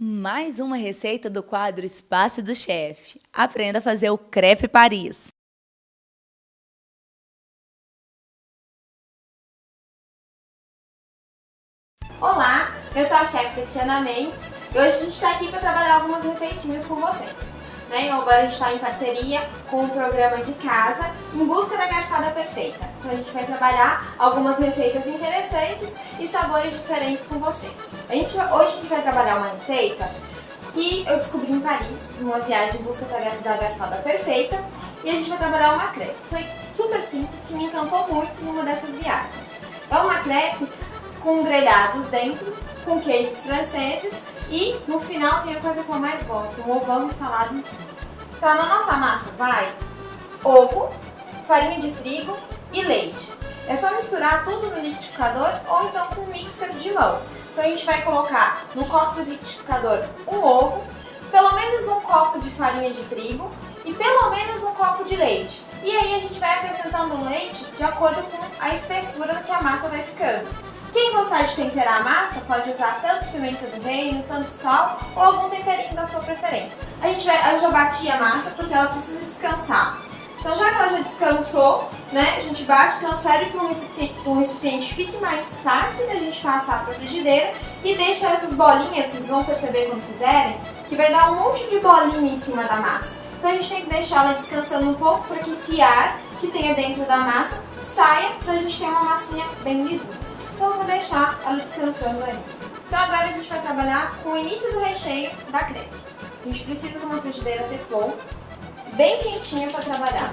Mais uma receita do quadro Espaço do Chefe. Aprenda a fazer o crepe Paris. Olá, eu sou a chefe Tatiana Mendes e hoje a gente está aqui para trabalhar algumas receitinhas com vocês. Então agora a gente está em parceria com o programa de casa em busca da garfada perfeita. Então a gente vai trabalhar algumas receitas interessantes e sabores diferentes com vocês. Hoje a gente vai trabalhar uma receita que eu descobri em Paris, numa viagem em busca da garfada perfeita, e a gente vai trabalhar uma crepe. Foi super simples, que me encantou muito numa dessas viagens. É uma crepe com grelhados dentro, com queijos franceses e no final tem a coisa que eu mais gosto, um ovão instalado em cima. Então na nossa massa vai ovo, farinha de trigo e leite. É só misturar tudo no liquidificador ou então com um mixer de mão. Então a gente vai colocar no copo do liquidificador um ovo, pelo menos um copo de farinha de trigo e pelo menos um copo de leite. E aí a gente vai acrescentando o leite de acordo com a espessura que a massa vai ficando. Quem gostar de temperar a massa pode usar tanto pimenta do reino, tanto sal ou algum temperinho da sua preferência. Eu já bati a massa porque ela precisa descansar. Então já que ela já descansou, né, a gente bate, transfere para um recipiente, fique mais fácil da gente passar para a frigideira e deixa essas bolinhas, vocês vão perceber quando fizerem, que vai dar um monte de bolinha em cima da massa. Então a gente tem que deixar ela descansando um pouco para que esse ar que tenha dentro da massa saia para a gente ter uma massinha bem lisinha. Então eu vou deixar ela descansando aí. Então agora a gente vai trabalhar com o início do recheio da crepe. A gente precisa de uma frigideira Teflon bem quentinha para trabalhar.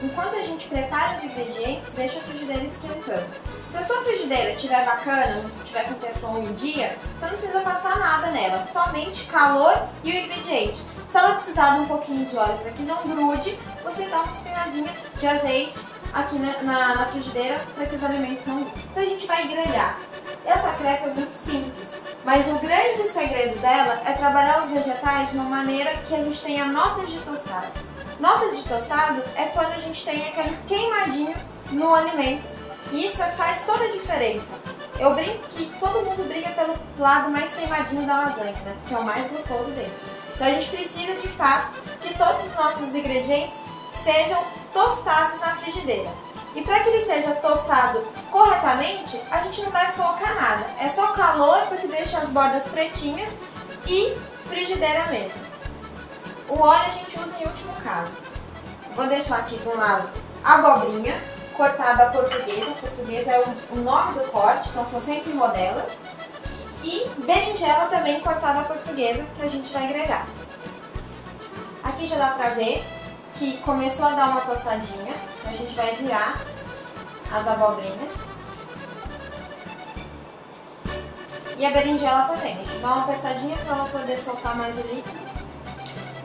Enquanto a gente prepara os ingredientes, deixa a frigideira esquentando. Se a sua frigideira estiver bacana, não estiver com Teflon em dia, você não precisa passar nada nela, somente calor e o ingrediente. Se ela precisar de um pouquinho de óleo para que não grude, você dá uma espinhadinha de azeite aqui na frigideira para que os alimentos não grudem. Então a gente vai grelhar. Essa crepe é muito simples, mas o grande segredo dela é trabalhar os vegetais de uma maneira que a gente tenha notas de tostado. Notas de tostado é quando a gente tem aquele queimadinho no alimento e isso faz toda a diferença. Eu brinco que todo mundo briga pelo lado mais queimadinho da lasanha, né? Que é o mais gostoso dele. Então a gente precisa de fato que todos os nossos ingredientes sejam tostados na frigideira. E para que ele seja tostado corretamente, a gente não vai colocar nada. É só calor para que deixe as bordas pretinhas e frigideira mesmo. O óleo a gente usa em último caso. Vou deixar aqui de um lado a abobrinha cortada à portuguesa. A portuguesa é o nome do corte, então são sempre rodelas. E berinjela também cortada à portuguesa, que a gente vai grelhar. Aqui já dá para ver que começou a dar uma tostadinha, então a gente vai virar as abobrinhas. E a berinjela também, a gente dá uma apertadinha para ela poder soltar mais o líquido.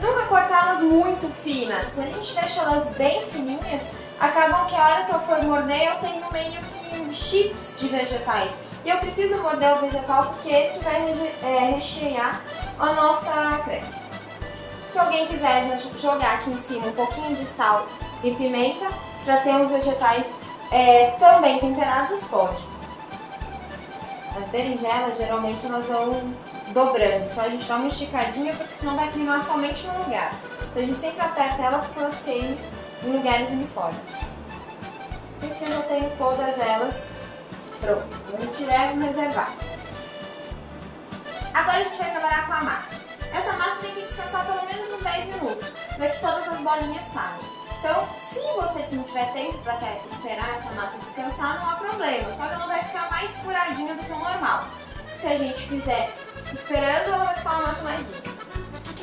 Nunca cortá-las muito finas, se a gente deixa elas bem fininhas, acabam que a hora que eu for morder eu tenho meio que chips de vegetais. E eu preciso morder o vegetal porque ele que vai rechear a nossa crepe. Se alguém quiser jogar aqui em cima um pouquinho de sal e pimenta para ter os vegetais também temperados, pode. As berinjelas geralmente elas vão dobrando, então a gente dá uma esticadinha porque senão vai queimar somente num lugar. Então a gente sempre aperta ela porque elas queimam em lugares uniformes. Enfim, eu tenho todas elas prontas. Vou retirar e reservar. Agora a gente vai trabalhar com a massa. Essa massa tem que descansar pelo menos uns 10 minutos, para que todas as bolinhas saiam. Então, se você não tiver tempo para esperar essa massa descansar, não há problema, só que ela vai ficar mais furadinha do que o normal. Se a gente fizer esperando, ela vai ficar uma massa mais lisa.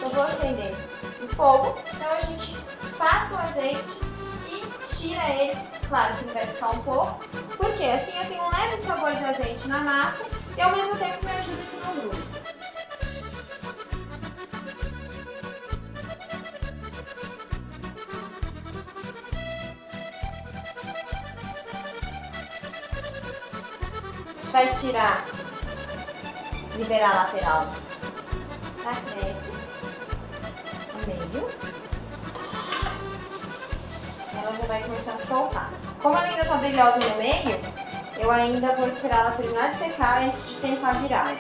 Eu vou acender o fogo, então a gente passa o azeite e tira ele, claro que ele vai ficar um pouco, porque assim eu tenho um leve sabor de azeite na massa e ao mesmo tempo me ajuda que não grude. Vai tirar, liberar a lateral da crepe, no meio. Ela já vai começar a soltar. Como ela ainda está brilhosa no meio, eu ainda vou esperar ela terminar de secar antes de tentar virar.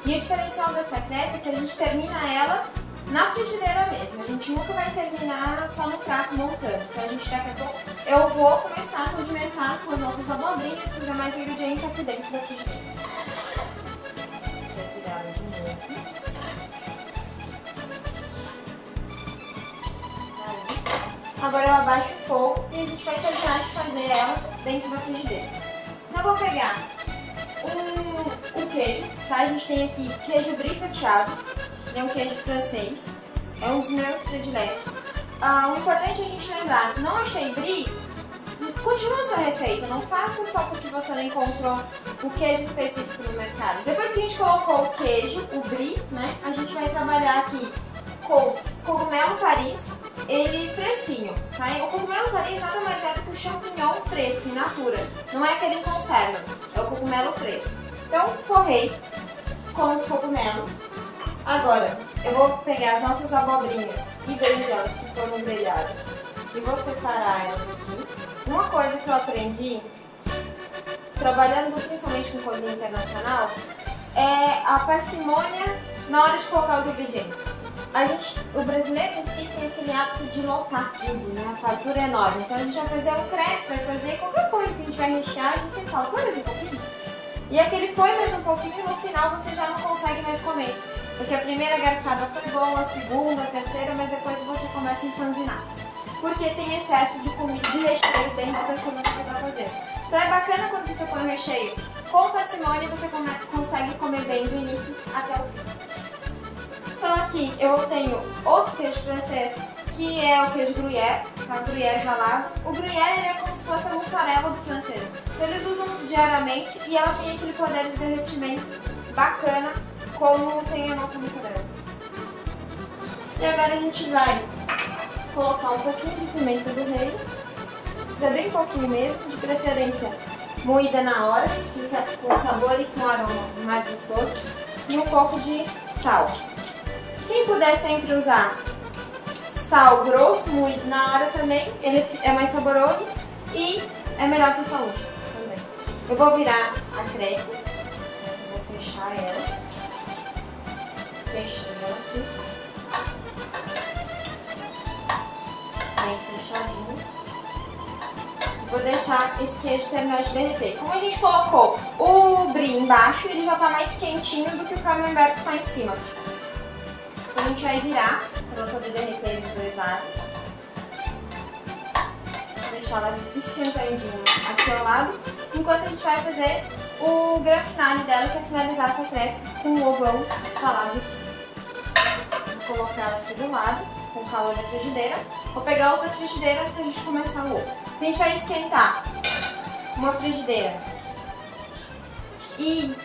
E o diferencial dessa crepe é que a gente termina ela na frigideira mesmo. A gente nunca vai terminar só no prato montando. Então a gente daqui a pouco eu vou começar a condimentar com as nossas abobrinhas, com os demais ingredientes aqui dentro da frigideira. Agora eu abaixo o fogo e a gente vai terminar de fazer ela dentro da frigideira. Então eu vou pegar o queijo, tá? A gente tem aqui queijo brie fatiado, é um queijo francês, é um dos meus prediletos. O importante é a gente lembrar, não achei brie, continua a sua receita, não faça só porque você não encontrou o queijo específico no mercado. Depois que a gente colocou o queijo, o brie, né, a gente vai trabalhar aqui com cogumelo Paris, ele fresquinho, tá? O cogumelo Paris nada mais é do que o champignon fresco, in natura. Não é aquele em conserva, é o cogumelo fresco. Então, forrei com os cogumelos. Agora, eu vou pegar as nossas abobrinhas e berinjelas que foram grelhadas e vou separar elas aqui. Uma coisa que eu aprendi, trabalhando principalmente com cozinha internacional, é a parcimônia na hora de colocar os ingredientes. O brasileiro em si tem aquele hábito de lotar tudo, né? A fartura é enorme. Então a gente vai fazer um crepe, vai fazer qualquer coisa que a gente vai rechear, a gente sempre fala, põe mais um pouquinho. E aquele põe mais um pouquinho, no final você já não consegue mais comer. Porque a primeira garfada foi boa, a segunda, a terceira, mas depois você começa a empanzinar. Porque tem excesso de comida, de recheio dentro daquilo que você está fazendo. Então é bacana quando você põe o recheio com parcimônia, você consegue comer bem do início até o fim. Então aqui eu tenho outro queijo francês, que é o queijo gruyère, tá? Gruyère ralado. O gruyère é como se fosse a mussarela do francês. Então eles usam diariamente e ela tem aquele poder de derretimento bacana, como tem a nossa mussarela. E agora a gente vai colocar um pouquinho de pimenta do reino, é bem pouquinho mesmo, de preferência moída na hora, fica com sabor e com aroma mais gostoso, e um pouco de sal. Quem puder sempre usar sal grosso moído na hora também, ele é mais saboroso e é melhor para a saúde também. Eu vou virar a crepe, vou fechar ela, fechando ela aqui, bem fechadinho. Vou deixar esse queijo terminar de derreter. Como a gente colocou o brie embaixo, ele já está mais quentinho do que o camembert que está em cima. Então a gente vai virar para poder derreter dos dois lados. Vou deixar ela esquentandinha aqui ao lado, enquanto a gente vai fazer o grande finale dela, que é finalizar essa crepe com o ovão estalado em cima. Vou colocar ela aqui do lado, com o calor da frigideira. Vou pegar outra frigideira para a gente começar o ovo. A gente vai esquentar uma frigideira. E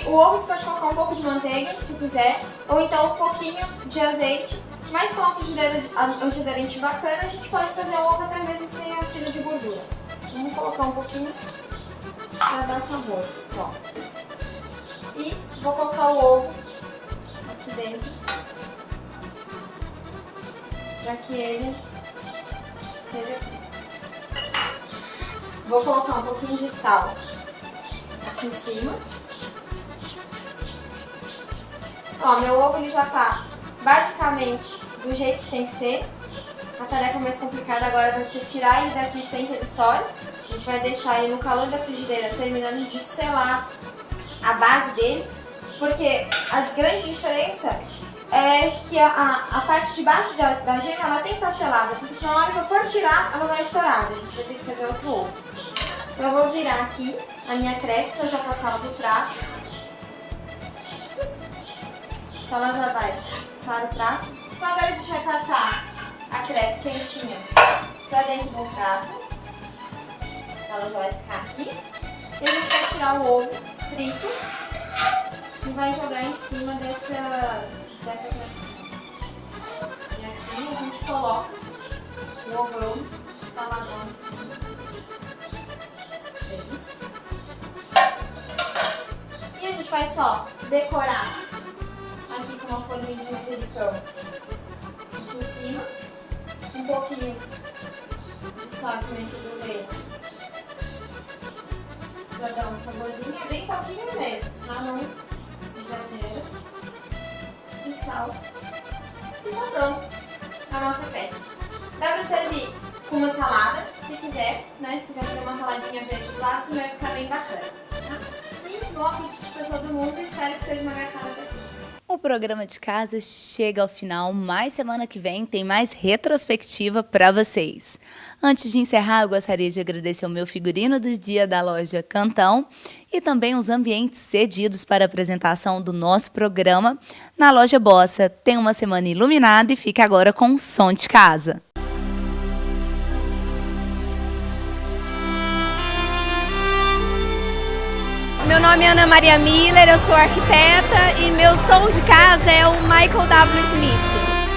o ovo você pode colocar um pouco de manteiga, se quiser, ou então um pouquinho de azeite. Mas com uma frigideira antiaderente bacana, a gente pode fazer o ovo até mesmo sem auxílio de gordura. Vamos colocar um pouquinho para dar sabor só. E vou colocar o ovo aqui dentro, para que ele seja frito. Vou colocar um pouquinho de sal aqui em cima. Ó, meu ovo ele já tá basicamente do jeito que tem que ser. A tarefa mais complicada agora vai ser tirar ele daqui sem que ele estoure. A gente vai deixar ele no calor da frigideira, terminando de selar a base dele, porque a grande diferença é que a parte de baixo da gema ela tem que estar selada, porque senão na hora que eu for tirar, ela vai estourar. A gente vai ter que fazer outro ovo. Então eu vou virar aqui a minha crepe, para eu já passar ela pro prato. Então ela já vai para o prato. Então agora a gente vai passar a crepe quentinha para dentro do prato. Ela já vai ficar aqui. E a gente vai tirar o ovo frito e vai jogar em cima dessa crepe. E aqui a gente coloca o ovão estaladão em cima. E a gente vai só decorar aqui com uma folhinha de manjericão aqui em cima, um pouquinho de sal e pimenta do reino para dar um saborzinho, é bem pouquinho mesmo, tá? Não exagera. sal e tá pronto a nossa crepe. Dá pra servir com uma salada, se quiser, né? Se quiser fazer uma saladinha verde do lado, vai ficar bem bacana, tá? E bom apetite pra todo mundo e espero que seja uma garfada perfeita. O programa de casa chega ao final, mas semana que vem tem mais retrospectiva para vocês. Antes de encerrar, eu gostaria de agradecer o meu figurino do dia da loja Cantão e também os ambientes cedidos para a apresentação do nosso programa na loja Bossa. Tenha uma semana iluminada e fique agora com o som de casa. Meu nome é Ana Maria Miller, eu sou arquiteta e meu som de casa é o Michael W. Smith.